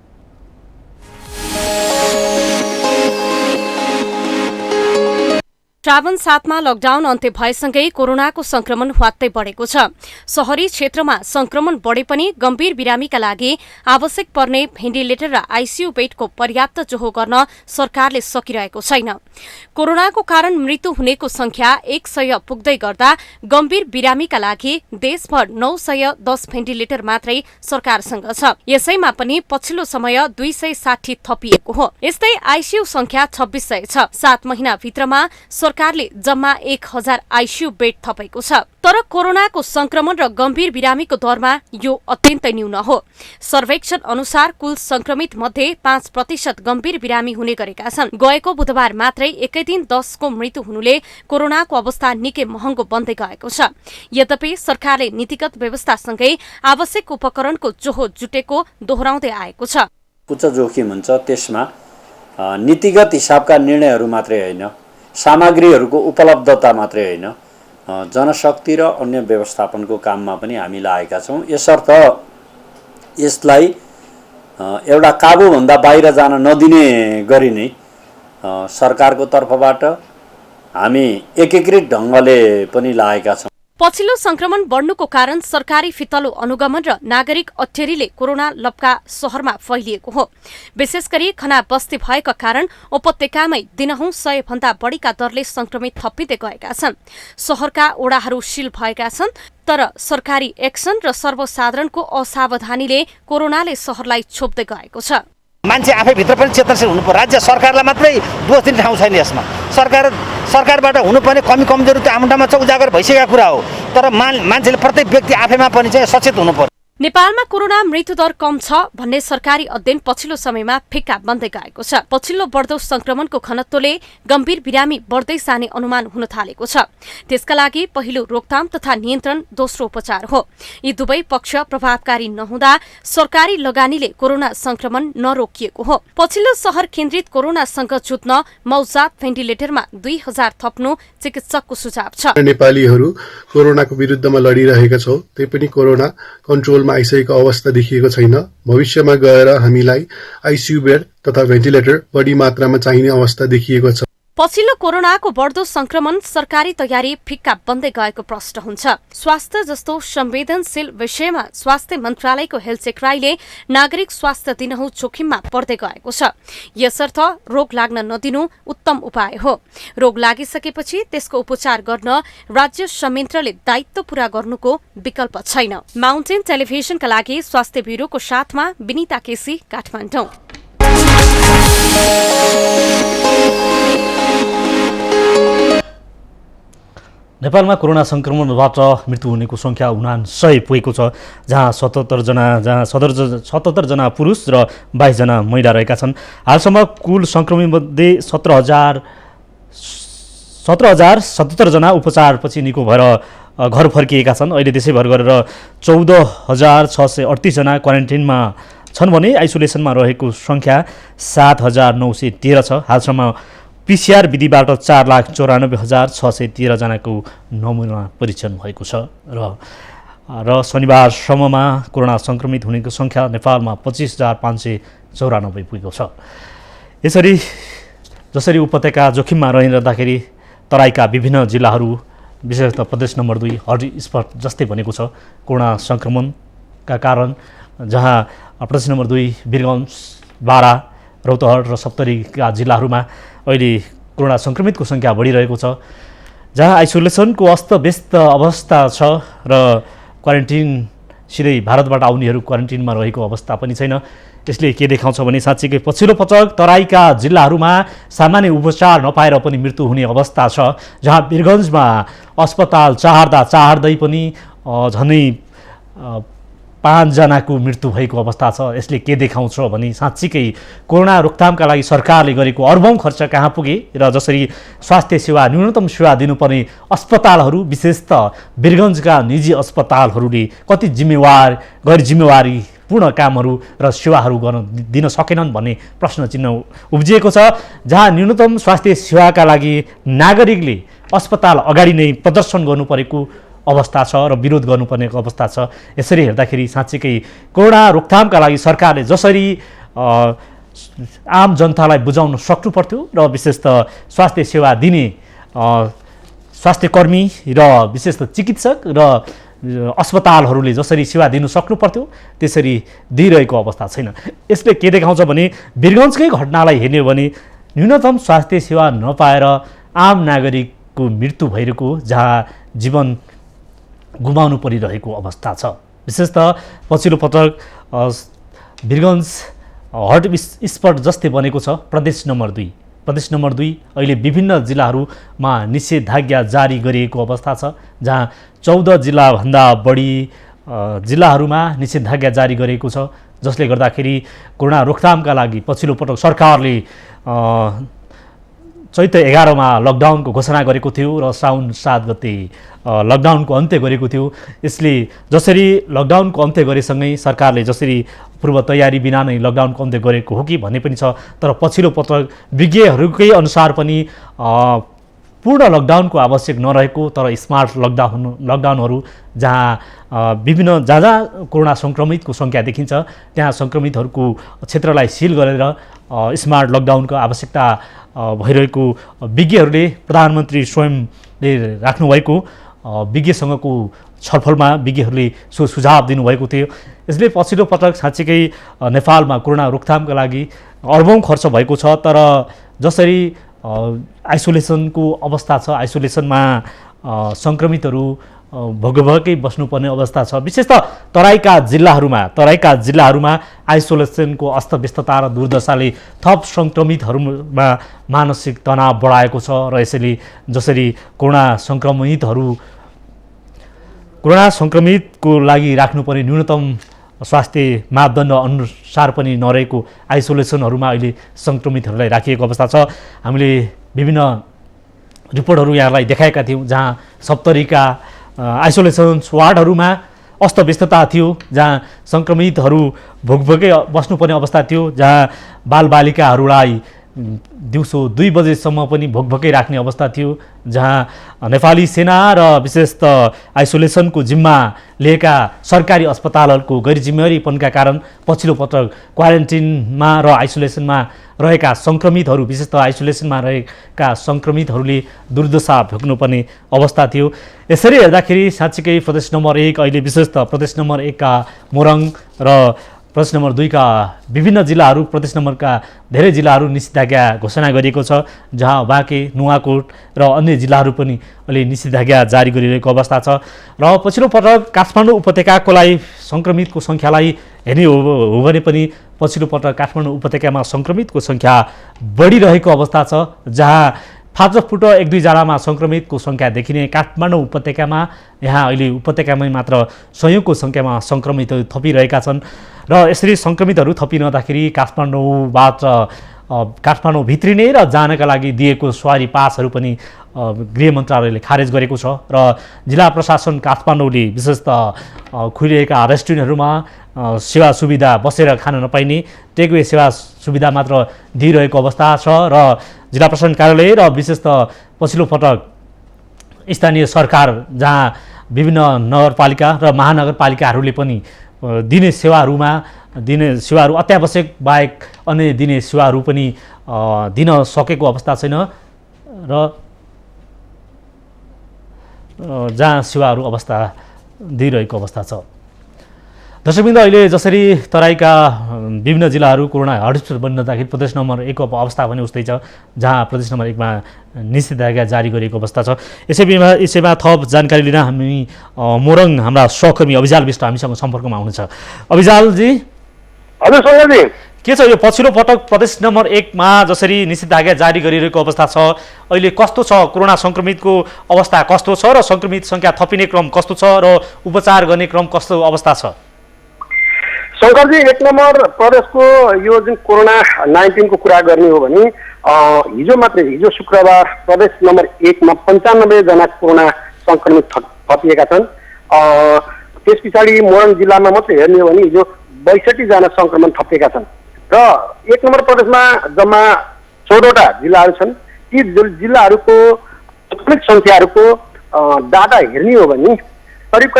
श्रावण 7 मा लकडाउन अन्त्य भएसँगै कोरोनाको संक्रमण ह्वात्तै बढेको छ। शहरी क्षेत्रमा संक्रमण बढे पनि गम्भीर बिरामीका लागि आवश्यक पर्ने भेन्टिलेटर र आइसियु बेडको पर्याप्त जोहो गर्न सरकारले सकिरहेको छैन। कोरोनाको कारण मृत्यु हुनेको संख्या 100 पुग्दै गर्दा गम्भीर बिरामीका लागि देशभर 910 भेन्टिलेटर मात्रै सरकारसँग छ। यसैमा पनि पछिल्लो समय 260 थपिएको हो। यस्तै आइसियु संख्या 2600 छ। 7 महिनाभित्रमा सरकारले जम्मा 1000 आइसियु बेड थपेको छ। तर कोरोनाको संक्रमण र गम्भीर बिरामीको दरमा यो अत्यन्तै न्यून हो। सर्वेक्षण अनुसार कुल संक्रमित मध्ये 5% गम्भीर बिरामी हुने गरेका छन्। गएको बुधबार मात्रै एकै दिन 10 को मृत्यु हुनुले कोरोनाको अवस्था निकै महँगो बन्दै गएको छ। यद्यपि सरकारले नीतिगत व्यवस्थासँगै आवश्यक उपकरणको जोहो जुटेको दोहोऱ्याउँदै आएको छ। उच्च जोखिम हुन्छ त्यसमा नीतिगत हिसाबका निर्णयहरू मात्रै होइन, सामग्रीहरूको उपलब्धता मात्रै होइन, जनशक्ति र अन्य व्यवस्थापनको काममा पनि हामी लागेका छौँ। यसर्थ यसलाई एउटा काबुभन्दा बाहिर जान नदिने गरी नै सरकारको तर्फबाट हामी एकीकृत ढङ्गले पनि लागेका छौँ। पछिल्लो संक्रमण बढ्नुको कारण सरकारी फितलो अनुगमन र नागरिक अठ्यारीले कोरोना लपका शहरमा फैलिएको हो। विशेष गरी खना बस्ती भएका कारण उपत्यकामै दिनहुँ 100 भन्दा बढीका दरले संक्रमित थपिँदै गएका छन्। शहरका ओडाहरू सील भएका छन्, तर सरकारी एक्सन र सर्वसाधारणको असावधानीले कोरोनाले शहरलाई छोप्दै गएको छ। मान्छे आफै भित्र पनि चेतनशील हुनु पर्यो। राज्य सरकारलाई मात्रै दोष दिने ठाउँ छैन यसमा। सरकारबाट हुनुपर्ने कमी कमजोरी त आम ठाउँमा उजागर भइसकेको कुरा हो, तर मान्छेले प्रत्येक व्यक्ति आफैमा पनि चाहिँ सचेत हुनु पर्यो। नेपालमा कोरोना मृत्युदर कम छ भन्ने सरकारी अध्ययन पछिल्लो समयमा फिक्का बन्दै गएको छ। पछिल्लो बढ्दो संक्रमणको घनत्वले गम्भीर बिरामी बढ्दै जाने अनुमान हुन थालेको छ। त्यसका लागि पहिलो रोकथाम तथा नियन्त्रण, दोस्रो उपचार हो। यी दुवै पक्ष प्रभावकारी नहुँदा सरकारी लगानीले कोरोना संक्रमण नरोकिएको हो। पछिल्लो शहर केन्द्रित कोरोनासँग जुझ्न मौजात भेन्टिलेटरमा 2000 थप्नु चिकित्सकको सुझाव छ। नेपालीहरू कोरोनाको विरुद्धमा लडिरहेका छौँ, त्यही पनि कोरोना कन्ट्रोल आइसकेको अवस्था देखिएको छैन। भविष्यमा गएर हामीलाई आइसियु बेड तथा भेन्टिलेटर बढी मात्रामा चाहिने अवस्था देखिएको छ। पछिल्लो कोरोनाको बढ्दो संक्रमण सरकारी तयारी फिक्का बन्दै गएको प्रश्न हुन्छ। स्वास्थ्य जस्तो संवेदनशील विषयमा स्वास्थ्य मन्त्रालयको हेल्थ सेक्राईले नागरिक स्वास्थ्य दिनहुँ जोखिममा पर्दै गएको छ। यसर्थ रोग लाग्न नदिनु उत्तम उपाय हो। रोग लागिसकेपछि त्यसको उपचार गर्न राज्य संयन्त्रले दायित्व पूरा गर्नुको विकल्प छैन। माउन्टेन टेलिभिजनका लागि स्वास्थ्य ब्युरोको साथमा विनिता केसी, काठमाडौँ। नेपालमा कोरोना संक्रमणबाट मृत्यु हुनेको सङ्ख्या 99 पुगेको छ, जहाँ 77 जना पुरुष र 22 जना महिला रहेका छन्। हालसम्म कुल सङ्क्रमितमध्ये 17,077 जना उपचारपछि निको भएर घर फर्किएका छन्। अहिले देशैभर गरेर 14,638 जना क्वारेन्टाइनमा छन् भने आइसोलेसनमा रहेको सङ्ख्या 7,913 छ। हालसम्म पिसिआर विधिबाट 4,94,613 जनाको नमुना परीक्षण भएको छ र र शनिबारसम्ममा कोरोना सङ्क्रमित हुनेको सङ्ख्या नेपालमा 25,594 पुगेको छ। यसरी जसरी उपत्यका जोखिममा रहिरहँदाखेरि तराईका विभिन्न जिल्लाहरू विशेषतः प्रदेश नम्बर 2 हटस्पट जस्तै बनेको छ कोरोना सङ्क्रमणका कारण, जहाँ प्रदेश नम्बर 2 वीरगञ्ज, बारा, रौतहट र सप्तरीका जिल्लाहरूमा अहिले कोरोना सङ्क्रमितको सङ्ख्या बढिरहेको छ, जहाँ आइसोलेसनको अस्तव्यस्त अवस्था छ र क्वारेन्टिन सिधै भारतबाट आउनेहरू क्वारेन्टिनमा रहेको अवस्था पनि छैन। यसले के देखाउँछ भने साँच्चीकै पछिल्लो पटक तराईका जिल्लाहरूमा सामान्य उपचार नपाएर पनि मृत्यु हुने अवस्था छ, जहाँ वीरगञ्जमा अस्पताल चाहर्दै पनि झन्डै 5 जनाको मृत्यु भएको अवस्था छ। यसले के देखाउँछ भने साँच्चीकै कोरोना रोकथामका लागि सरकारले गरेको अर्बौं खर्च कहाँ पुगे र जसरी स्वास्थ्य सेवा न्यूनतम सेवा दिनुपर्ने अस्पतालहरू विशेषतः वीरगञ्जका निजी अस्पतालहरूले कति गैर जिम्मेवारीपूर्ण कामहरू र सेवाहरू दिन सकेनन् भन्ने प्रश्न चिन्ह उब्जिएको छ, जहाँ न्यूनतम स्वास्थ्य सेवाका लागि नागरिकले अस्पताल अगाडि नै प्रदर्शन गर्नुपरेको अवस्था छ र विरोध गर्नुपर्ने अवस्था छ। यसरी हेर्दाखेरि साँच्चीकै कोरोना रोकथामका लागि सरकारले जसरी आम जनतालाई बुझाउन सक्नु पर्थ्यो र विशेषतः स्वास्थ्य सेवा दिने स्वास्थ्यकर्मी र विशेषतः चिकित्सक र अस्पतालहरूले जसरी सेवा दिनु सक्नु पर्थ्यो त्यसरी दिइरहेको अवस्था छैन। यसले के देखाउँछ भने वीरगञ्जकै घटनालाई हेर्ने हो भने न्यूनतम स्वास्थ्य सेवा नपाएर आम नागरिकको मृत्यु भइरहेको, जहाँ जीवन गुमाउनु परिरहेको अवस्था छ। विशेषतः पछिल्लो पटक वीरगञ्ज हटस्पट जस्तै बनेको छ प्रदेश नम्बर 2 अहिले विभिन्न जिल्लाहरूमा निषेधाज्ञा जारी गरिएको अवस्था छ, जहाँ 14 जिल्लाभन्दा बढी जिल्लाहरूमा निषेधाज्ञा जारी गरिएको छ, जसले गर्दाखेरि कोरोना रोकथामका लागि पछिल्लो पटक सरकारले चैत्र 11 मा लकडाउनको घोषणा गरेको थियो र साउन 7 गते लकडाउनको अन्त्य गरेको थियो। यसले जसरी लकडाउनको अन्त्य गरेसँगै सरकारले जसरी पूर्व तयारी बिना नै लकडाउनको अन्त्य गरेको हो कि भन्ने पनि छ, तर पछिल्लो पटक विज्ञहरूकै अनुसार पनि पूर्ण लकडाउनको आवश्यक नरहेको तर स्मार्ट लकडाउनहरू जहाँ जहाँ कोरोना सङ्क्रमितको सङ्ख्या देखिन्छ त्यहाँ सङ्क्रमितहरूको क्षेत्रलाई सिल गरेर स्मार्ट लकडाउनको आवश्यकता भइरहेको विज्ञहरूले प्रधानमन्त्री स्वयंले राख्नुभएको विज्ञसँगको छलफलमा विज्ञहरूले सुझाव दिनुभएको थियो। यसले पछिल्लो पटक साँच्चीकै नेपालमा कोरोना रोकथामका लागि अर्बौं खर्च भएको छ, तर जसरी आइसोलेसनको अवस्था छ, आइसोलेसनमा सङ्क्रमितहरू भोगभोगै बस्नुपर्ने अवस्था छ। विशेषतः तराईका जिल्लाहरूमा आइसोलेसनको अस्तव्यस्तता र दुर्दशाले थप सङ्क्रमितहरूमा मानसिक तनाव बढाएको छ र यसैले जसरी कोरोना सङ्क्रमितको लागि राख्नुपर्ने न्यूनतम स्वास्थ्य मापदण्ड अनुसार पनि नरहेको आइसोलेसनहरूमा अहिले सङ्क्रमितहरूलाई राखिएको अवस्था छ। हामीले विभिन्न रिपोर्टहरू यहाँलाई देखाएका थियौँ, जहाँ सप्तरीका आइसोलेसन वार्डहरूमा अस्तव्यस्तता थियो, जहाँ सङ्क्रमितहरू भोगभोगै बस्नुपर्ने अवस्था थियो, जहाँ बालबालिकाहरूलाई दिउँसो 2 बजेसम्म पनि भोगभोगै राख्ने अवस्था थियो, जहाँ नेपाली सेना र विशेषतः आइसोलेसनको जिम्मा लिएका सरकारी अस्पतालहरूको गैरजिम्मेवारीपनका कारण पछिल्लो पटक क्वारेन्टिनमा र आइसोलेसनमा रहेका सङ्क्रमितहरू विशेषतः आइसोलेसनमा रहेका सङ्क्रमितहरूले दुर्दशा भोग्नुपर्ने अवस्था थियो। यसरी हेर्दाखेरि साँच्चीकै प्रदेश नम्बर 1 अहिले विशेषतः प्रदेश नम्बर 1 का मोरङ र प्रदेश नम्बर 2 का विभिन्न जिल्लाहरू, प्रदेश नम्बरका धेरै जिल्लाहरू निषेधाज्ञा घोषणा गरिएको छ, जहाँ बाँके, नुवाकोट र अन्य जिल्लाहरू पनि अहिले निषेधाज्ञा जारी गरिरहेको अवस्था छ। र पछिल्लो पटक काठमाडौँ उपत्यकाको लागि सङ्क्रमितको सङ्ख्यालाई हेर्ने हो भने पनि पछिल्लो पटक काठमाडौँ उपत्यकामा सङ्क्रमितको सङ्ख्या बढिरहेको अवस्था छ, जहाँ फाटफुट 1-2 जनामा सङ्क्रमितको सङ्ख्या देखिने काठमाडौँ उपत्यकामा यहाँ अहिले उपत्यकामै मात्र 100औंको सङ्ख्यामा सङ्क्रमितहरू थपिरहेका छन् र यसरी सङ्क्रमितहरू थपिरहँदाखेरि काठमाडौँ भित्रिने र जानका लागि दिएको सवारी पासहरू पनि गृह मन्त्रालयले खारेज गरेको छ र जिल्ला प्रशासन काठमाडौँले विशेषतः खुलिएका रेस्टुरेन्टहरूमा सेवा सुविधा बसेर खान नपाइने टेकवे सेवा सुविधा मात्र दिइरहेको अवस्था छ र जिल्ला प्रशासन कार्यालय र विशेषतः पछिल्लो पटक स्थानीय सरकार जहाँ विभिन्न नगरपालिका र महानगरपालिकाहरूले पनि दिने सेवाहरू अत्यावश्यक बाहेक अन्य दिने सेवाहरू पनि दिन सकेको अवस्था छैन र जहाँ सेवाहरू अवस्था दिइरहेको अवस्था छ। दर्शकवृन्द, अहिले जसरी तराईका विभिन्न जिल्लाहरू कोरोना हटस्पट बन्दाखेरि प्रदेश नम्बर 1 को अवस्था पनि उस्तै छ, जहाँ प्रदेश नम्बर 1 मा निषेधाज्ञा जारी गरिएको अवस्था छ। यसैमा थप जानकारी लिन हामी मोरङ हाम्रा सहकर्मी अभिजाल विष्ट हामीसँग सम्पर्कमा हुनुहुन्छ। अभिजालजी, हजुर सङ्गजी, के छ यो पछिल्लो पटक प्रदेश नम्बर 1 मा जसरी निषेधाज्ञा जारी गरिरहेको अवस्था छ, अहिले कस्तो छ? कोरोना सङ्क्रमितको अवस्था कस्तो छ र सङ्क्रमित सङ्ख्या थपिने क्रम कस्तो छ र उपचार गर्ने क्रम कस्तो अवस्था छ? शङ्करजी, 1 नम्बर प्रदेशको यो जुन कोरोना-19 को कुरा गर्ने हो भने हिजो शुक्रबार प्रदेश नम्बर 1 मा 95 जना कोरोना सङ्क्रमित थपिएका छन्। त्यस पछाडि मोरङ जिल्लामा मात्रै हेर्ने हो भने हिजो 62 जना सङ्क्रमण थपिएका छन् र 1 नम्बर प्रदेशमा जम्मा 14 वटा जिल्लाहरू छन्। ती जिल्लाहरूको सङ्क्रमित सङ्ख्याहरूको डाटा हेर्ने हो भने करिब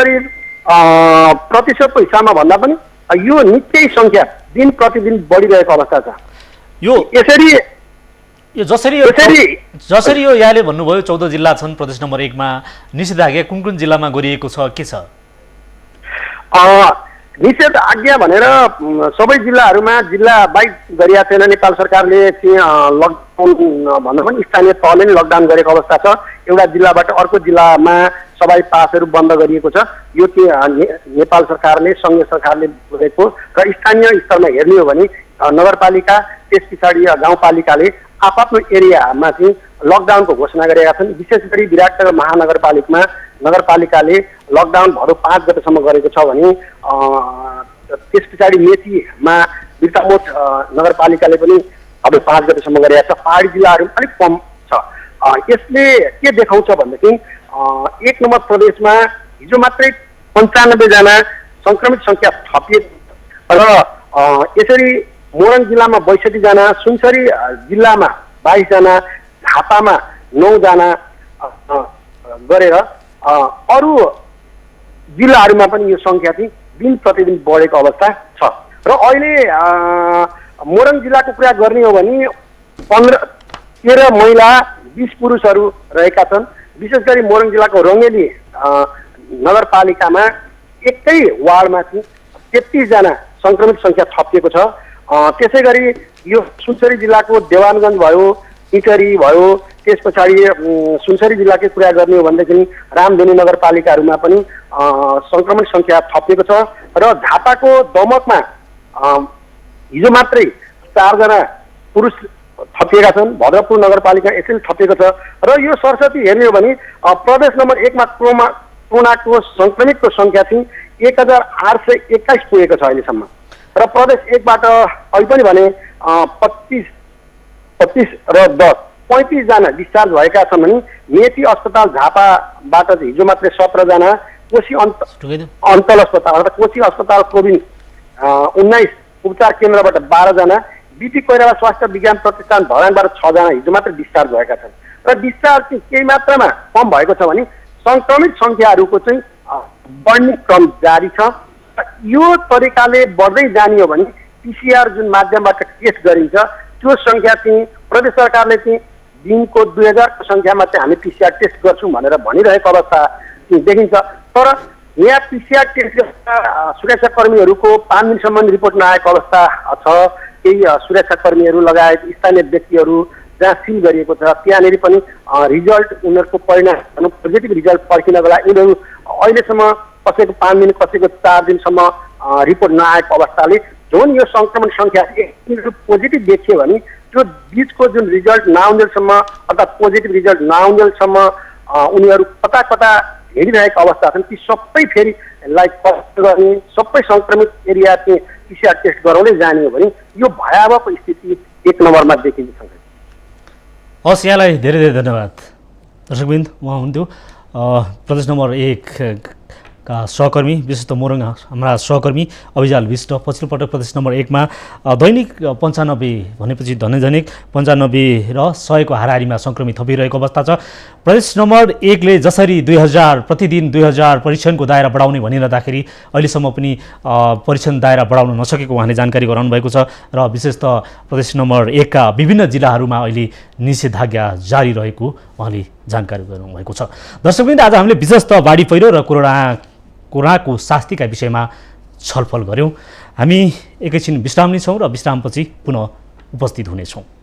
प्रतिशतको हिसाबमा भन्दा पनि यो निकै सङ्ख्या दिन प्रतिदिन बढिरहेको अवस्था छ। जसरी यो यहाँले भन्नुभयो 14 जिल्ला छन् प्रदेश नम्बर 1 मा, निषेधाज्ञा कुन जिल्लामा गरिएको छ, के छ? निषेधाज्ञा भनेर सबै जिल्लाहरूमा जिल्ला बाइक गरिएको छैन। नेपाल सरकारले चाहिँ लकडाउन भन्दा पनि स्थानीय तहले नै लकडाउन गरेको अवस्था छ। एउटा जिल्लाबाट अर्को जिल्लामा सबै पासहरू बन्द गरिएको छ। यो चाहिँ नेपाल सरकारले, सङ्घीय सरकारले गरेको र स्थानीय स्तरमा हेर्ने हो भने नगरपालिका त्यस पछाडि गाउँपालिकाले आफ्नो एरियामा चाहिँ लकडाउनको घोषणा गरेका छन्। विशेष गरी विराटनगर महानगरपालिकामा नगरपालिकाले लकडाउन भदौ 5 गतेसम्म गरेको छ भने त्यस पछाडि मेचीमा बिर्तामोट नगरपालिकाले पनि भदौ 5 गतेसम्म गरेका छ। पहाडी जिल्लाहरू अलिक कम छ। यसले के देखाउँछ भनेदेखि 1 नम्बर प्रदेशमा हिजो मात्रै 95 जना सङ्क्रमित सङ्ख्या थपिएको र यसरी मोरङ जिल्लामा 62 जना, सुनसरी जिल्लामा 22 जना, झापामा 9 जना गरेर अरू जिल्लाहरूमा पनि यो सङ्ख्या चाहिँ दिन प्रतिदिन बढेको अवस्था छ। र अहिले मोरङ जिल्लाको कुरा गर्ने हो भने 13 महिला 20 पुरुषहरू रहेका छन्। विशेष गरी मोरङ जिल्लाको रङ्गेली नगरपालिकामा एकै वार्डमा चाहिँ 33 जना सङ्क्रमित सङ्ख्या थपिएको छ। त्यसै गरी यो सुनसरी जिल्लाको देवानगञ्ज भयो, इटरी भयो, त्यस पछाडि सुनसरी जिल्लाकै कुरा गर्ने हो भनेदेखि रामधेनु नगरपालिकाहरूमा पनि सङ्क्रमण सङ्ख्या थपिएको छ। र झापाको दमकमा हिजो मात्रै 4 जना पुरुष थपिएका छन्। भद्रपुर नगरपालिका यसरी थपिएको छ। र यो सरस्वती हेर्ने हो भने प्रदेश नम्बर 1 मा कोरोनाको सङ्क्रमितको सङ्ख्या चाहिँ 1821 पुगेको छ अहिलेसम्म। र प्रदेश 1 बाट अहिले पनि भने 25 र 10 35 जना डिस्चार्ज भएका छन् भने मेची अस्पताल झापाबाट हिजो मात्रै 17 जना, कोशी अन्तल अस्पताल अर्थात् कोशी अस्पताल कोभिड 19 उपचार केन्द्रबाट 12 जना, बिपी कोइराला स्वास्थ्य विज्ञान प्रतिष्ठान धरानबाट 6 जना हिजो मात्र डिस्चार्ज भएका छन्। र डिस्चार्ज चाहिँ केही मात्रामा कम भएको छ भने सङ्क्रमित सङ्ख्याहरूको चाहिँ बढ्ने क्रम जारी छ। यो तरिकाले बढ्दै जाने हो भने पिसिआर जुन माध्यमबाट टेस्ट गरिन्छ त्यो सङ्ख्या चाहिँ प्रदेश सरकारले चाहिँ दिनको 2000 को सङ्ख्यामा चाहिँ हामी पिसिआर टेस्ट गर्छौँ भनेर भनिरहेको अवस्था देखिन्छ। तर यहाँ पिसिआर टेस्ट सुरक्षाकर्मीहरूको 5 दिनसम्म रिपोर्ट नआएको अवस्था छ। केही सुरक्षाकर्मीहरू लगायत स्थानीय व्यक्तिहरू जहाँ सिल गरिएको छ त्यहाँनिर पनि रिजल्ट उनीहरूको परिणाम पोजिटिभ रिजल्ट पर्खिनको लागि उनीहरू अहिलेसम्म कसैको 5 दिन कसैको 4 दिनसम्म रिपोर्ट नआएको अवस्थाले जुन यो सङ्क्रमण सङ्ख्या पोजिटिभ देखियो भने त्यो बिचको जुन रिजल्ट नआउन्जेलसम्म अर्थात् पोजिटिभ रिजल्ट नआउन्जेलसम्म उनीहरू कता कता हेरिरहेका अवस्था छन्। ती सबै फेरि गर्ने सबै सङ्क्रमित एरिया चाहिँ पिसिआर टेस्ट गराउँदै जाने हो भने यो भयावहको स्थिति 1 नम्बरमा देखिन्छ। हस्, यहाँलाई धेरै धेरै धन्यवाद। दर्शकवृन्द, उहाँ हुनुहुन्थ्यो प्रदेश नम्बर 1 का सहकर्मी विशेष त मोरङ हाम्रा सहकर्मी अभिजाल विष्ट पछिल्लो पटक प्रदेश नम्बर 1 मा दैनिक 95 भनेपछि धनैजनिक 95 र 100 को हाराहारीमा सङ्क्रमित थपिरहेको अवस्था छ। प्रदेश नम्बर 1 ले जसरी 2000 प्रतिदिन 2000 परीक्षणको दायरा बढाउने भनिरहँदाखेरि अहिलेसम्म पनि परीक्षण दायरा बढाउन नसकेको उहाँले जानकारी गराउनु भएको छ र विशेष त प्रदेश नम्बर 1 का विभिन्न जिल्लाहरूमा अहिले निषेधाज्ञा जारी रहेको उहाँले जानकारी गराउनु भएको छ। दर्शकवृन्द, आज हामीले विशेष त बाढी पहिरो र कोरोनाको शास्तिका विषयमा छलफल गऱ्यौँ। हामी एकैछिन विश्राम लिन्छौँ र विश्रामपछि पुनः उपस्थित हुनेछौँ।